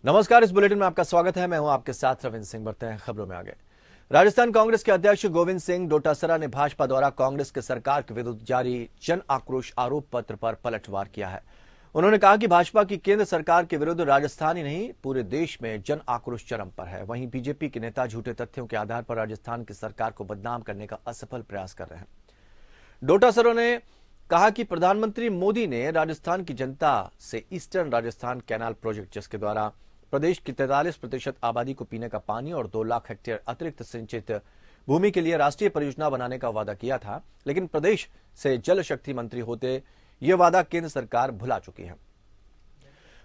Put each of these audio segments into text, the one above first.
नमस्कार, इस बुलेटिन में आपका स्वागत है। मैं हूं आपके साथ रविंद्र सिंह। बढ़ते हैं खबरों में आगे। राजस्थान कांग्रेस के अध्यक्ष गोविंद सिंह डोटासरा ने भाजपा द्वारा कांग्रेस के सरकार के विरुद्ध जारी जन आक्रोश आरोप पत्र पर पलटवार किया है। उन्होंने कहा कि भाजपा की केंद्र सरकार के विरुद्ध राजस्थान ही नहीं पूरे देश में जन आक्रोश चरम पर है। वहीं बीजेपी के नेता झूठे तथ्यों के आधार पर राजस्थान की सरकार को बदनाम करने का असफल प्रयास कर रहे हैं। डोटासरा ने कहा कि प्रधानमंत्री मोदी ने राजस्थान की जनता से ईस्टर्न राजस्थान कैनाल प्रोजेक्ट, जिसके द्वारा प्रदेश की 43% आबादी को पीने का पानी और 2 लाख हेक्टेयर अतिरिक्त सिंचित भूमि के लिए राष्ट्रीय परियोजना बनाने का वादा किया था, लेकिन प्रदेश से जल शक्ति मंत्री होते ये वादा केंद्र सरकार भुला चुकी है।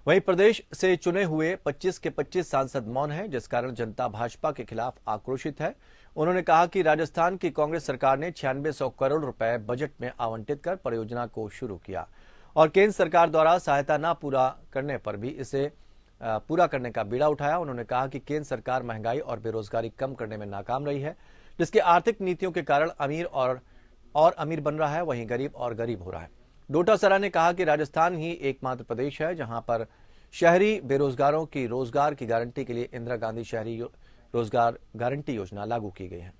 वहीं प्रदेश से चुने हुए 25 के 25 सांसद मौन हैं, जिस कारण जनता भाजपा के खिलाफ आक्रोशित है। उन्होंने कहा कि राजस्थान की कांग्रेस सरकार ने 9600 करोड़ रुपए बजट में आवंटित कर परियोजना को शुरू किया और केंद्र सरकार द्वारा सहायता न पूरा करने पर भी इसे पूरा करने का बीड़ा उठाया। उन्होंने कहा कि केंद्र सरकार महंगाई और बेरोजगारी कम करने में नाकाम रही है, जिसके आर्थिक नीतियों के कारण अमीर और अमीर बन रहा है, वहीं गरीब और गरीब हो रहा है। डोटासरा ने कहा कि राजस्थान ही एकमात्र प्रदेश है जहां पर शहरी बेरोजगारों की रोजगार की गारंटी के लिए इंदिरा गांधी शहरी रोजगार गारंटी योजना लागू की गई है।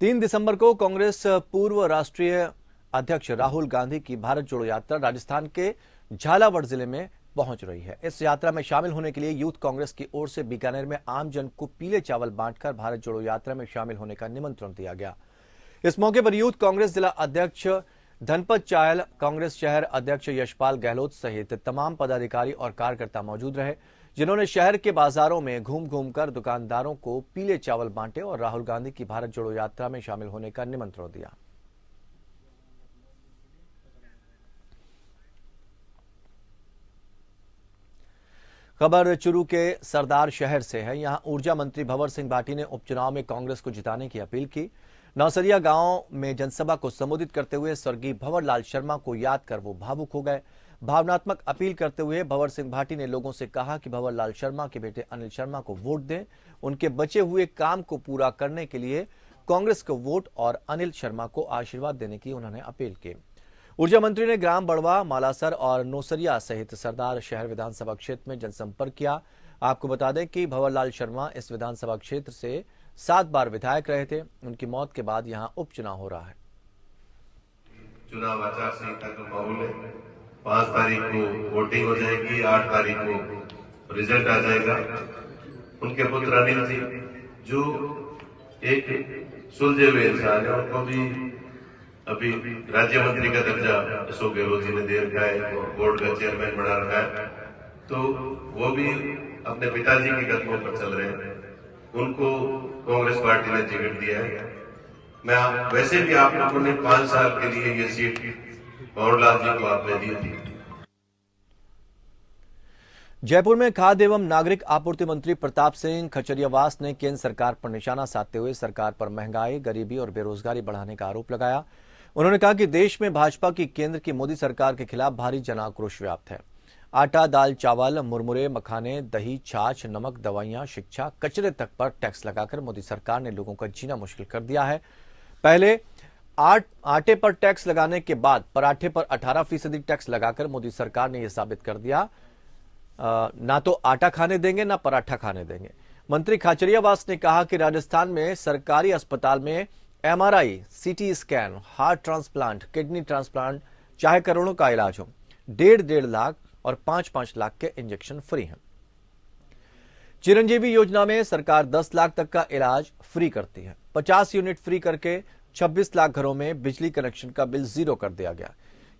तीन दिसंबर को कांग्रेस पूर्व राष्ट्रीय अध्यक्ष राहुल गांधी की भारत जोड़ो यात्रा राजस्थान के झालावाड़ जिले में पहुंच रही है। इस यात्रा में शामिल होने के लिए यूथ कांग्रेस की ओर से बीकानेर में आम जन को पीले चावल बांटकर भारत जोड़ो यात्रा में शामिल होने का निमंत्रण दिया गया। इस मौके पर यूथ कांग्रेस जिला अध्यक्ष धनपत चायल, कांग्रेस शहर अध्यक्ष यशपाल गहलोत सहित तमाम पदाधिकारी और कार्यकर्ता मौजूद रहे, जिन्होंने शहर के बाजारों में घूम घूम कर दुकानदारों को पीले चावल बांटे और राहुल गांधी की भारत जोड़ो यात्रा में शामिल होने का निमंत्रण दिया। खबर चुरू के सरदार शहर से है। यहां ऊर्जा मंत्री भंवर सिंह भाटी ने उपचुनाव में कांग्रेस को जिताने की अपील की। नौसरिया गांव में जनसभा को संबोधित करते हुए स्वर्गीय भंवर लाल शर्मा को याद कर वो भावुक हो गए। भावनात्मक अपील करते हुए भंवर सिंह भाटी ने लोगों से कहा कि भंवर लाल शर्मा के बेटे अनिल शर्मा को वोट दें। उनके बचे हुए काम को पूरा करने के लिए कांग्रेस को वोट और अनिल शर्मा को आशीर्वाद देने की उन्होंने अपील की। ऊर्जा मंत्री ने ग्राम बड़वा, मालासर और नौसरिया सहित सरदार शहर विधानसभा क्षेत्र में जनसंपर्क किया। आपको बता दें कि भंवर लाल शर्मा इस विधानसभा क्षेत्र से 7 बार विधायक रहे थे। उनकी मौत के बाद यहां उपचुनाव हो रहा है। चुनाव आचार संहिता का माहौल है। 5 तारीख को वोटिंग हो जाएगी, 8 तारीख को रिजल्ट आ जाएगा। उनके पुत्र अनिल जी जो एक सुलझे हुए इंसान है, उनको भी अभी राज्य मंत्री का दर्जा अशोक गहलोत जी ने दे रखा है, बोर्ड का चेयरमैन बना रखा है, तो वो भी अपने पिताजी के कदमों पर चल रहे हैं। उनको कांग्रेस पार्टी ने टिकट दिया है। मैं वैसे भी आप लोगों ने 5 साल के लिए ये सीट भंवर लाल जी को आपने दी थी। जयपुर में खाद्य एवं नागरिक आपूर्ति मंत्री प्रताप सिंह खचरियावास ने केंद्र सरकार पर निशाना साधते हुए सरकार पर महंगाई, गरीबी और बेरोजगारी बढ़ाने का आरोप लगाया। उन्होंने कहा कि देश में भाजपा की केंद्र की मोदी सरकार के खिलाफ भारी जन आक्रोश व्याप्त है। आटा, दाल, चावल, मुरमुरे, मखाने, दही, छाछ, नमक, दवाइयां, शिक्षा, कचरे तक पर टैक्स लगाकर मोदी सरकार ने लोगों का जीना मुश्किल कर दिया है। पहले आटे पर टैक्स लगाने के बाद पराठे पर 18% टैक्स लगाकर मोदी सरकार ने यह साबित कर दिया ना तो आटा खाने देंगे ना पराठा खाने देंगे। मंत्री खाचरियावास ने कहा कि राजस्थान में सरकारी अस्पताल में MRI, CT scan, heart transplant, kidney transplant चाहे करोड़ों का इलाज हो, 1.5 लाख और 5-5 लाख के इंजेक्शन फ्री हैं। चिरंजीवी योजना में सरकार 10 लाख तक का इलाज फ्री करती है। 50 यूनिट फ्री करके 26 लाख घरों में बिजली कनेक्शन का बिल 0 कर दिया गया।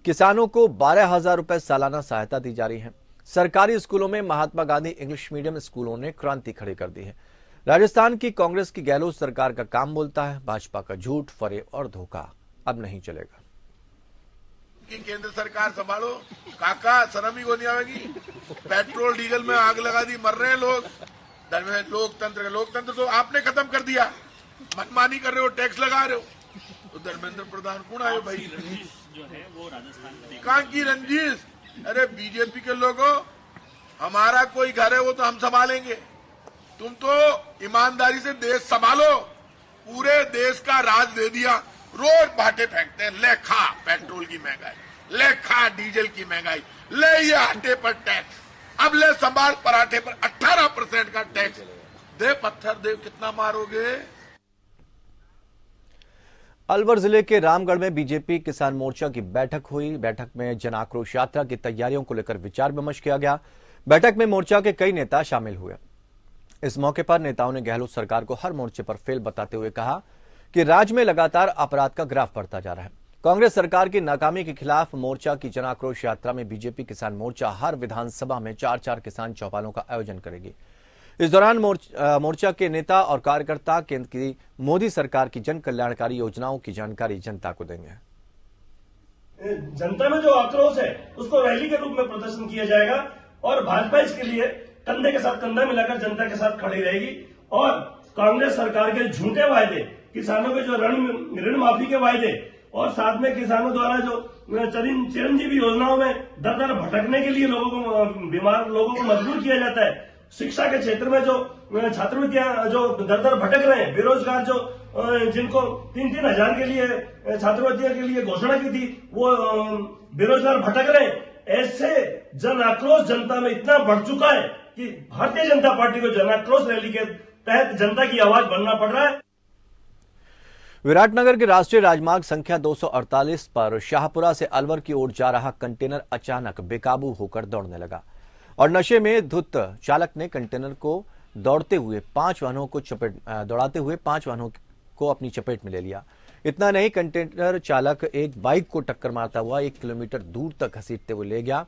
किसानों को 12,000 रुपए सालाना सहायता दी जा रही है। सरकारी स्कूलों में महात्मा गांधी इंग्लिश मीडियम स्कूलों ने क्रांति खड़ी कर दी है। राजस्थान की कांग्रेस की गहलोत सरकार का काम बोलता है, भाजपा का झूठ, फरेब और धोखा अब नहीं चलेगा। केंद्र सरकार संभालो काका, शर्म ही को नहीं आएगी। पेट्रोल डीजल में आग लगा दी, मर रहे हैं लोग। लोकतंत्र तो आपने खत्म कर दिया। मनमानी कर रहे हो, टैक्स लगा रहे हो। तो धर्मेंद्र प्रधान कौन आयो भाई? जो है वो राजस्थान कहाँ की रंजिश? अरे बीजेपी के लोगों, हमारा कोई घर है वो तो हम संभालेंगे। तुम तो ईमानदारी से देश संभालो। पूरे देश का राज दे दिया, रोज बाटे फेंकते हैं, ले खा पेट्रोल की महंगाई, ले खा डीजल की महंगाई, ले ये आटे पर टैक्स, अब ले संभाल पराठे पर 18% का टैक्स, दे पत्थर दे, कितना मारोगे। अलवर जिले के रामगढ़ में बीजेपी किसान मोर्चा की बैठक हुई। बैठक में जन आक्रोश यात्रा की तैयारियों को लेकर विचार विमर्श किया गया। बैठक में मोर्चा के कई नेता शामिल हुए। इस मौके पर नेताओं ने गहलोत सरकार को हर मोर्चे पर फेल बताते हुए कहा कि राज्य में लगातार अपराध का ग्राफ बढ़ता जा रहा है। कांग्रेस सरकार की नाकामी के खिलाफ मोर्चा की जन आक्रोश यात्रा में बीजेपी किसान मोर्चा हर विधानसभा में 4-4 किसान चौपालों का आयोजन करेगी। इस दौरान मोर्चा के नेता और कार्यकर्ता केंद्र की मोदी सरकार की जन कल्याणकारी योजनाओं की जानकारी जनता को देंगे। जनता में जो आक्रोश है उसको रैली के रूप में प्रदर्शन किया जाएगा और भाजपा इसके लिए कंधे के साथ कंधा मिलाकर जनता के साथ खड़ी रहेगी। और कांग्रेस सरकार के झूठे वायदे, किसानों के जो ऋण माफी के वायदे और साथ में किसानों द्वारा जो चिरंजीवी योजनाओं में दर दर भटकने के लिए लोगों को, बीमार लोगों को मजबूर किया जाता है। शिक्षा के क्षेत्र में जो छात्रवृत्तियां जो दर दर भटक रहे हैं, बेरोजगार जो जिनको 3-3 हजार के लिए छात्रवृत्तियों के लिए घोषणा की थी, वो बेरोजगार भटक रहे हैं। ऐसे जन आक्रोश जनता में इतना बढ़ चुका है कि भारतीय जनता पार्टी को जन आक्रोश रैली के तहत जनता की आवाज बनना पड़ रहा है। विराटनगर के राष्ट्रीय राजमार्ग संख्या 248 पर शाहपुरा से अलवर की ओर जा रहा कंटेनर अचानक बेकाबू होकर दौड़ने लगा और नशे में धुत चालक ने कंटेनर को दौड़ाते हुए 5 वाहनों को अपनी चपेट में ले लिया। इतना नहीं, कंटेनर चालक एक बाइक को टक्कर मारता हुआ 1 किलोमीटर दूर तक घसीटते हुए ले गया।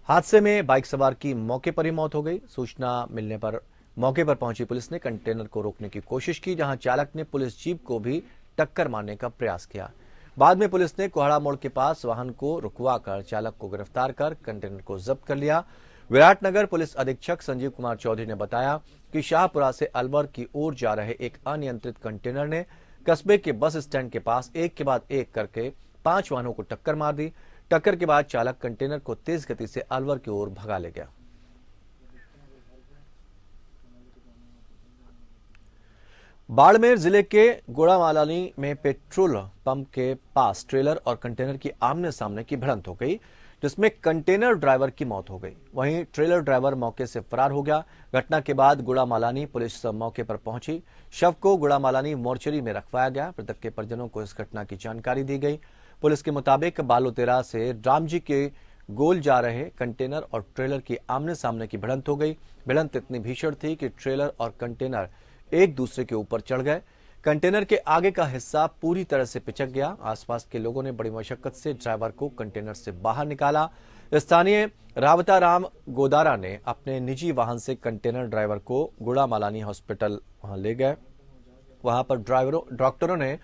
हादसे में बाइक सवार की मौके पर ही मौत हो गई। सूचना मिलने पर मौके पर पहुंची पुलिस ने कंटेनर को रोकने की कोशिश की, जहां चालक ने पुलिस जीप को भी टक्कर मारने का प्रयास किया। बाद में पुलिस ने कोहड़ा मोड़ के पास वाहन को रुकवाकर चालक को गिरफ्तार कर कंटेनर को जब्त कर लिया। विराटनगर पुलिस अधीक्षक संजीव कुमार चौधरी ने बताया कि शाहपुरा से अलवर की ओर जा रहे एक अनियंत्रित कंटेनर ने कस्बे के बस स्टैंड के पास एक के बाद एक करके 5 वाहनों को टक्कर मार दी। टक्कर के बाद चालक कंटेनर को तेज गति से अलवर की ओर भगा ले गया। बाड़मेर जिले के गुड़ामालानी में पेट्रोल पंप के पास ट्रेलर और कंटेनर की आमने सामने की भिड़ंत हो गई, जिसमें कंटेनर ड्राइवर की मौत हो गई। वहीं ट्रेलर ड्राइवर मौके से फरार हो गया। घटना के बाद गुड़ामालानी पुलिस मौके पर पहुंची। शव को गुड़ामालानी मोर्चरी में रखवाया गया। मृतक के परिजनों को इस घटना की जानकारी दी गई। पुलिस के मुताबिक बालोतेरा से रामजी के गोल जा रहे कंटेनर और ट्रेलर की आमने सामने की भिड़ंत हो गई। भिड़ंत इतनी भीषण थी कि ट्रेलर और कंटेनर एक दूसरे के ऊपर चढ़ गए। कंटेनर के आगे का हिस्सा पूरी तरह से पिचक गया। आसपास के लोगों ने बड़ी मशक्कत से ड्राइवर को कंटेनर से बाहर निकाला। स्थानीय रावता राम गोदारा ने अपने निजी वाहन से कंटेनर ड्राइवर को गुड़ामालानी हॉस्पिटल वहां ले गए। वहां पर डॉक्टरों ने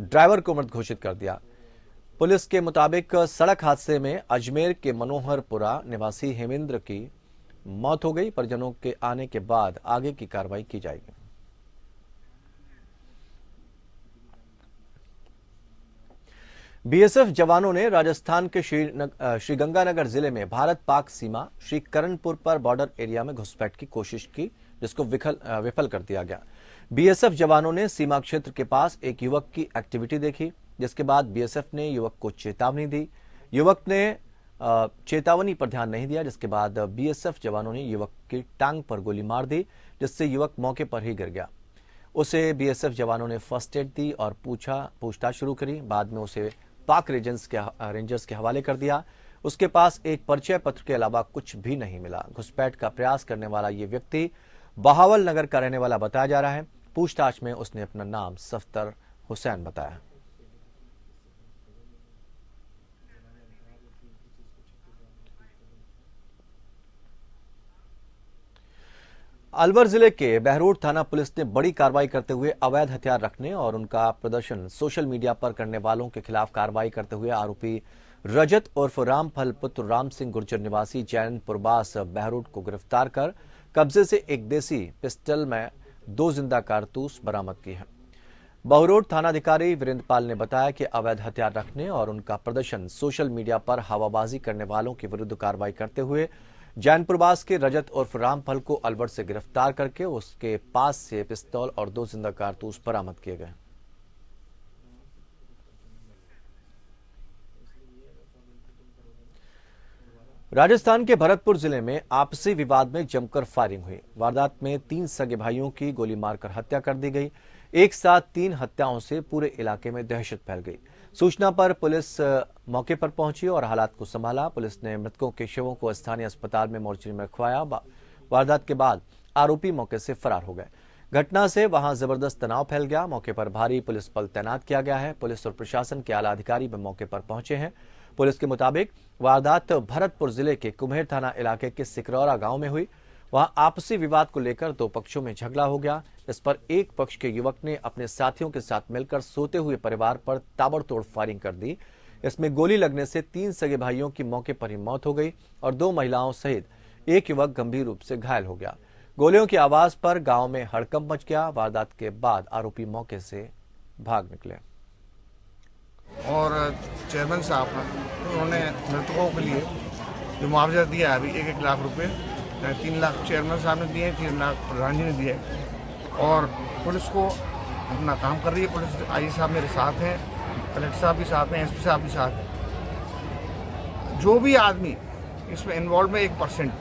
ड्राइवर को मृत घोषित कर दिया। पुलिस के मुताबिक सड़क हादसे में अजमेर के मनोहरपुरा निवासी हेमेंद्र की मौत हो गई। परिजनों के आने के बाद आगे की कार्रवाई की जाएगी। बीएसएफ जवानों ने राजस्थान के श्रीगंगानगर जिले में भारत पाक सीमा श्रीकरणपुर पर बॉर्डर एरिया में घुसपैठ की कोशिश की, जिसको विफल कर दिया गया। बीएसएफ जवानों ने सीमा क्षेत्र के पास एक युवक की एक्टिविटी देखी, जिसके बाद बीएसएफ ने युवक को चेतावनी दी। युवक ने चेतावनी पर ध्यान नहीं दिया, जिसके बाद बीएसएफ जवानों ने युवक की टांग पर गोली मार दी, जिससे युवक मौके पर ही गिर गया। उसे बीएसएफ जवानों ने फर्स्ट एड दी और पूछताछ शुरू करी। बाद में उसे पाक रेंजर्स के हवाले कर दिया। उसके पास एक परिचय पत्र के अलावा कुछ भी नहीं मिला। घुसपैठ का प्रयास करने वाला ये व्यक्ति बहावल नगर का रहने वाला बताया जा रहा है। पूछताछ में उसने अपना नाम सफ्तर हुसैन बताया। अलवर जिले के बहरोड थाना पुलिस ने बड़ी कार्रवाई करते हुए अवैध हथियार रखने और उनका प्रदर्शन सोशल मीडिया पर करने वालों के खिलाफ कार्रवाई करते हुए आरोपी रजत उर्फ रामफल पुत्र राम सिंह गुर्जर निवासी जैन पुरबास बहरोड को गिरफ्तार कर कब्जे से एक देसी पिस्टल में 2 जिंदा कारतूस बरामद की है। बहरोड थानाधिकारी वीरेंद्र पाल ने बताया कि अवैध हथियार रखने और उनका प्रदर्शन सोशल मीडिया पर हवाबाजी करने वालों के विरुद्ध कार्रवाई करते हुए जैनपुरबास के रजत उर्फ रामफल को अलवर से गिरफ्तार करके उसके पास से पिस्तौल और 2 जिंदा कारतूस बरामद किए गए। राजस्थान के भरतपुर जिले में आपसी विवाद में जमकर फायरिंग हुई। वारदात में 3 सगे भाइयों की गोली मारकर हत्या कर दी गई। एक साथ 3 हत्याओं से पूरे इलाके में दहशत फैल गई। सूचना पर पुलिस मौके पर पहुंची और हालात को संभाला। पुलिस ने मृतकों के शवों को स्थानीय अस्पताल में मोर्चरी में रखवाया। वारदात के बाद आरोपी मौके से फरार हो गए। घटना से वहां जबरदस्त तनाव फैल गया। मौके पर भारी पुलिस बल तैनात किया गया है। पुलिस और प्रशासन के आला अधिकारी भी मौके पर पहुंचे हैं। पुलिस के मुताबिक वारदात भरतपुर जिले के कुम्हेर थाना इलाके के सिकरौरा गांव में हुई। वहां आपसी विवाद को लेकर 2 पक्षों में झगड़ा हो गया। इस पर एक पक्ष के युवक ने अपने साथियों के साथ मिलकर सोते हुए परिवार पर ताबड़तोड़ फायरिंग कर दी। इसमें गोली लगने से 3 सगे भाइयों की मौके पर ही मौत हो गई और 2 महिलाओं सहित एक युवक गंभीर रूप से घायल हो गया। गोलियों की आवाज पर गांव में हड़कंप मच गया। वारदात के बाद आरोपी मौके से भाग निकले। और चेयरमैन साहब तो उन्होंने मृतकों के लिए जो मुआवजा दिया है अभी 1-1 लाख रुपए, 3 लाख चेयरमैन साहब ने दिए, 3 लाख प्रधान जी ने दिए। और पुलिस को अपना काम कर रही है। पुलिस आई साहब मेरे साथ हैं, कलेक्टर साहब भी साथ हैं, एसपी साहब भी साथ हैं। जो भी आदमी इसमें इन्वॉल्व है 1%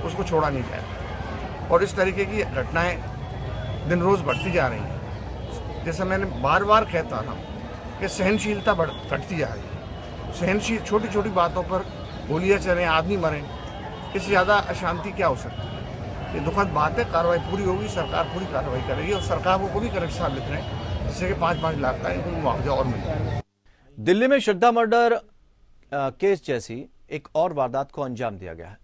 उसको छोड़ा नहीं जाएगा। और इस तरीके की घटनाएं दिन रोज़ बढ़ती जा रही हैं। जैसा मैंने बार बार कहता था कि सहनशीलता घटती जा रही है। सहनशील छोटी छोटी बातों पर गोलियां चलें, आदमी मरें, इससे ज़्यादा अशांति क्या हो सकती है। ये दुखद बात है। कार्रवाई पूरी होगी, सरकार पूरी कार्रवाई करेगी और सरकार को भी कलेक्टर साहब लिख रहे हैं जिससे कि 5-5 लाख का इनको मुआवजा और मिल जाए। दिल्ली में श्रद्धा मर्डर केस जैसी एक और वारदात को अंजाम दिया गया है।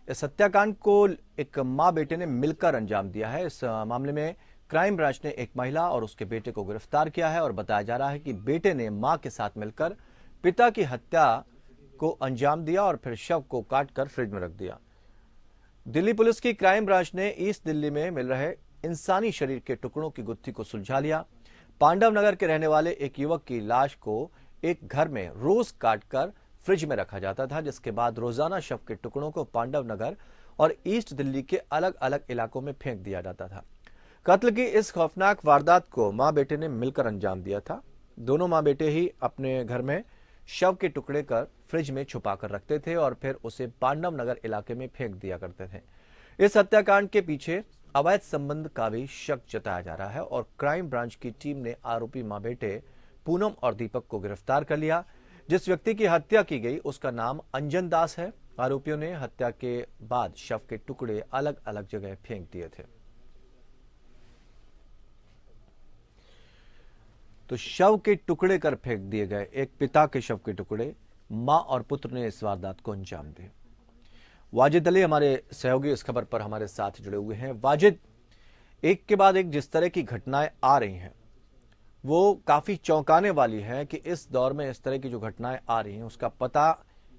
इस हत्याकांड को एक मां बेटे ने मिलकर अंजाम दिया है। इस मामले में क्राइम ब्रांच ने एक महिला और उसके बेटे को गिरफ्तार किया है और बताया जा रहा है कि बेटे ने मां के साथ मिलकर पिता की हत्या को अंजाम दिया और फिर शव को काटकर फ्रिज में रख दिया। दिल्ली पुलिस की क्राइम ब्रांच ने ईस्ट दिल्ली में मिल रहे इंसानी शरीर के टुकड़ों की गुत्थी को सुलझा लिया। पांडव नगर के रहने वाले एक युवक की लाश को एक घर में रोज काटकर फ्रिज में रखा जाता था, जिसके बाद रोजाना शव के टुकड़ों को पांडव नगर और ईस्ट दिल्ली के अलग अलग इलाकों में फेंक दिया जाता था। कत्ल की इस खौफनाक वारदात को मां बेटे ने मिलकर अंजाम दिया था। दोनों मां बेटे ही अपने घर में शव के टुकड़े कर फ्रिज में छुपा कर रखते थे और फिर उसे पांडव नगर इलाके में फेंक दिया करते थे। इस हत्याकांड के पीछे अवैध संबंध का भी शक जताया जा रहा है और क्राइम ब्रांच की टीम ने आरोपी मां बेटे पूनम और दीपक को गिरफ्तार कर लिया। जिस व्यक्ति की हत्या की गई उसका नाम अंजन दास है। आरोपियों ने हत्या के बाद शव के टुकड़े अलग अलग जगह फेंक दिए थे। तो शव के टुकड़े कर फेंक दिए गए। एक पिता के शव के टुकड़े, मां और पुत्र ने इस वारदात को अंजाम दिया। वाजिद अली हमारे सहयोगी इस खबर पर हमारे साथ जुड़े हुए हैं। वाजिद, एक के बाद एक जिस तरह की घटनाएं आ रही हैं वो काफी चौंकाने वाली है कि इस दौर में इस तरह की जो घटनाएं आ रही हैं उसका पता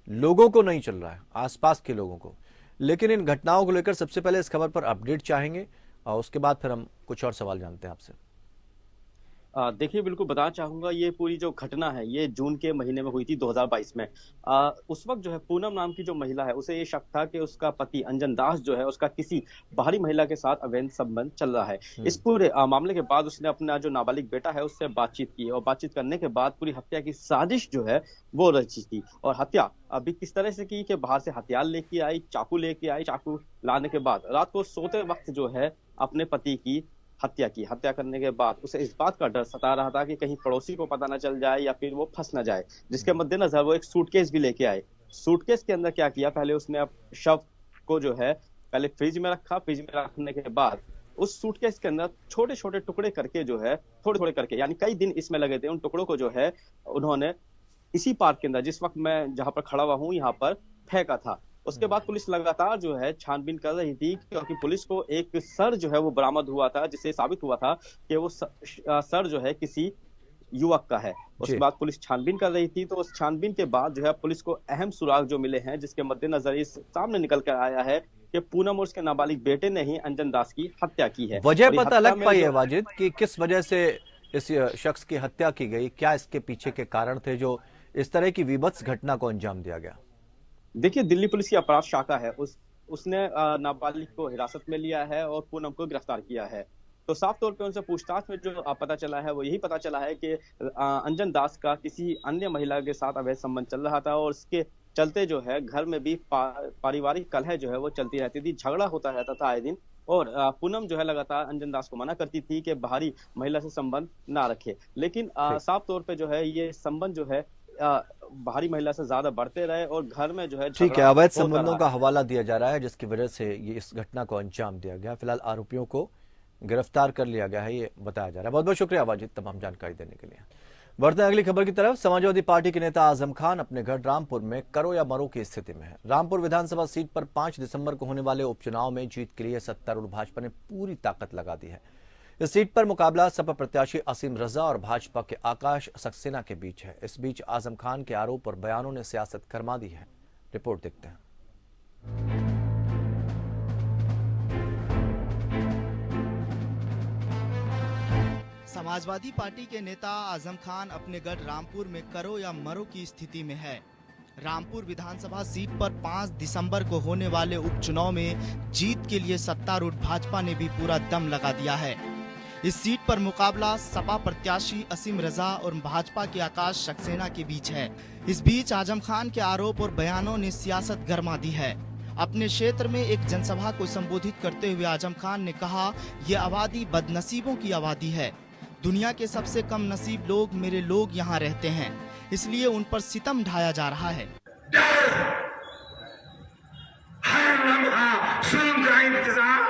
लोगों को नहीं चल रहा है, आसपास के लोगों को। लेकिन इन घटनाओं को लेकर सबसे पहले इस खबर पर अपडेट चाहेंगे और उसके बाद फिर हम कुछ और सवाल जानते हैं आपसे। देखिए, बिल्कुल बताना चाहूंगा, ये पूरी जो घटना है ये जून के महीने में हुई थी 2022 में। उस वक्त जो है पूनम नाम की जो महिला है उसे ये शक था कि उसका पति अंजन दास जो है उसका किसी बाहरी महिला के साथ अवैध संबंध चल रहा है। इस पूरे मामले के बाद उसने अपना जो नाबालिग बेटा है उससे बातचीत की और बातचीत करने के बाद पूरी हत्या की साजिश जो है वो रची थी। और हत्या अभी किस तरह से की कि बाहर से हथियार लेके आई, चाकू लेके आई, चाकू लाने के बाद रात को सोते वक्त जो है अपने पति की हत्या की। हत्या करने के बाद उसे इस बात का डर सता रहा था कि कहीं पड़ोसी को पता न चल जाए या फिर वो फंस न जाए, जिसके मद्देनजर वो एक सूटकेस भी लेके आए। सूटकेस के अंदर क्या किया, पहले उसने अब शव को जो है पहले फ्रिज में रखा। फ्रिज में रखने के बाद उस सूटकेस के अंदर छोटे छोटे टुकड़े करके जो है थोड़े थोड़े करके, यानी कई दिन इसमें लगे थे, उन टुकड़ों को जो है उन्होंने इसी पार्क के अंदर, जिस वक्त मैं जहां पर खड़ा हुआ हूं यहाँ पर, फेंका था। उसके बाद पुलिस लगातार जो है छानबीन कर रही थी क्योंकि पुलिस को एक सर जो है वो बरामद हुआ था जिससे साबित हुआ था कि वो सर जो है किसी युवक का है। उसके बाद पुलिस छानबीन कर रही थी। तो उस छानबीन के बाद जो है पुलिस को अहम सुराग जो मिले हैं, जिसके मद्देनजर इस सामने निकल कर आया है कि पूनम और उसके नाबालिग बेटे ने ही अंजन दास की हत्या की है। वजह पता लग पाई है वाजिद कि किस वजह से इस शख्स की हत्या की गई? क्या इसके पीछे के कारण थे जो इस तरह की विभत्स घटना को अंजाम दिया गया? देखिए, दिल्ली पुलिस की अपराध शाखा है, उसने नाबालिग को हिरासत में लिया है और पूनम को गिरफ्तार किया है। तो साफ तौर पे उनसे पूछताछ में जो पता चला है वो यही पता चला है कि अंजन दास का किसी अन्य महिला के साथ अवैध संबंध चल रहा था और उसके चलते जो है घर में भी पारिवारिक कलह जो है वो चलती रहती थी, झगड़ा होता रहता था आए दिन। और पूनम जो है लगातार अंजन दास को मना करती थी कि बाहरी महिला से संबंध ना रखे, लेकिन साफ तौर पे जो है ये संबंध जो है बाहरी महिला से ज्यादा बढ़ते रहे और घर में जो है ठीक है, अवैध संबंधों का हवाला दिया जा रहा है, जिसकी वजह से ये इस घटना को अंजाम दिया गया। फिलहाल आरोपियों को गिरफ्तार कर लिया गया है, ये बताया जा रहा है। बहुत बहुत शुक्रिया वाजिद तमाम जानकारी देने के लिए। बढ़ते हैं अगली खबर की तरफ। समाजवादी पार्टी के नेता आजम खान अपने घर रामपुर में करो या मरो की स्थिति में है। रामपुर विधानसभा सीट पर 5 दिसंबर को होने वाले उपचुनाव में जीत के लिए सत्तारूढ़ भाजपा ने पूरी ताकत लगा दी है। इस सीट पर मुकाबला सपा प्रत्याशी असीम रजा और भाजपा के आकाश सक्सेना के बीच है। इस बीच आजम खान के आरोप और बयानों ने सियासत गरमा दी है। रिपोर्ट देखते हैं। समाजवादी पार्टी के नेता आजम खान अपने गढ़ रामपुर में करो या मरो की स्थिति में है। रामपुर विधानसभा सीट पर 5 दिसंबर को होने वाले उपचुनाव में जीत के लिए सत्तारूढ़ भाजपा ने भी पूरा दम लगा दिया है। इस सीट पर मुकाबला सपा प्रत्याशी असीम रजा और भाजपा के आकाश सक्सेना के बीच है। इस बीच आजम खान के आरोप और बयानों ने सियासत गरमा दी है। अपने क्षेत्र में एक जनसभा को संबोधित करते हुए आजम खान ने कहा, ये आबादी बदनसीबों की आबादी है। दुनिया के सबसे कम नसीब लोग मेरे लोग यहाँ रहते हैं, इसलिए उन पर सितम ढाया जा रहा है। हर लम्हा जुल्म का इंतजार।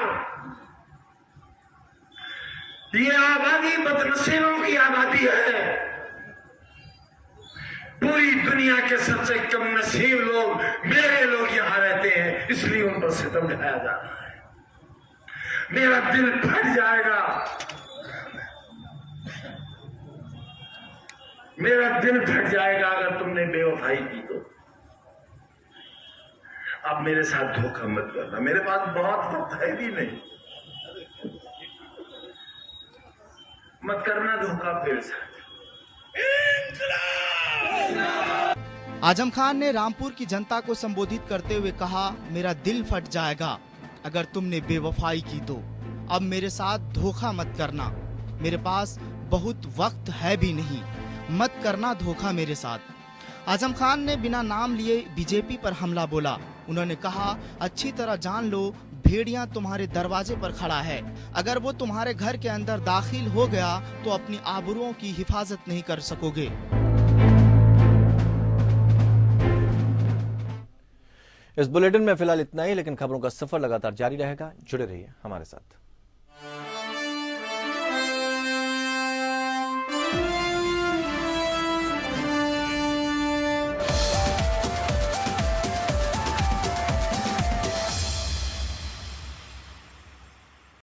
ये आबादी बदनसीबों की आबादी है। पूरी दुनिया के सबसे कम नसीब लोग मेरे लोग यहाँ रहते हैं, इसलिए उन पर सितम ढाया जा रहा है। मेरा दिल फट जाएगा, मेरा दिल फट जाएगा अगर तुमने बेवफाई की तो। अब मेरे साथ धोखा मत करना, मेरे पास बहुत वक्त है भी नहीं। मत करना धोखा मेरे साथ। आजम खान ने रामपुर की जनता को संबोधित करते हुए कहा, मेरा दिल फट जाएगा अगर तुमने बेवफाई की तो। अब मेरे साथ धोखा मत करना, मेरे पास बहुत वक्त है भी नहीं। मत करना धोखा मेरे साथ। आजम खान ने बिना नाम लिए बीजेपी पर हमला बोला। उन्होंने कहा, अच्छी तरह जान लो भेड़िया तुम्हारे दरवाजे पर खड़ा है। अगर वो तुम्हारे घर के अंदर दाखिल हो गया तो अपनी आबरूओं की हिफाजत नहीं कर सकोगे। इस बुलेटिन में फिलहाल इतना ही, लेकिन खबरों का सफर लगातार जारी रहेगा। जुड़े रहिए हमारे साथ।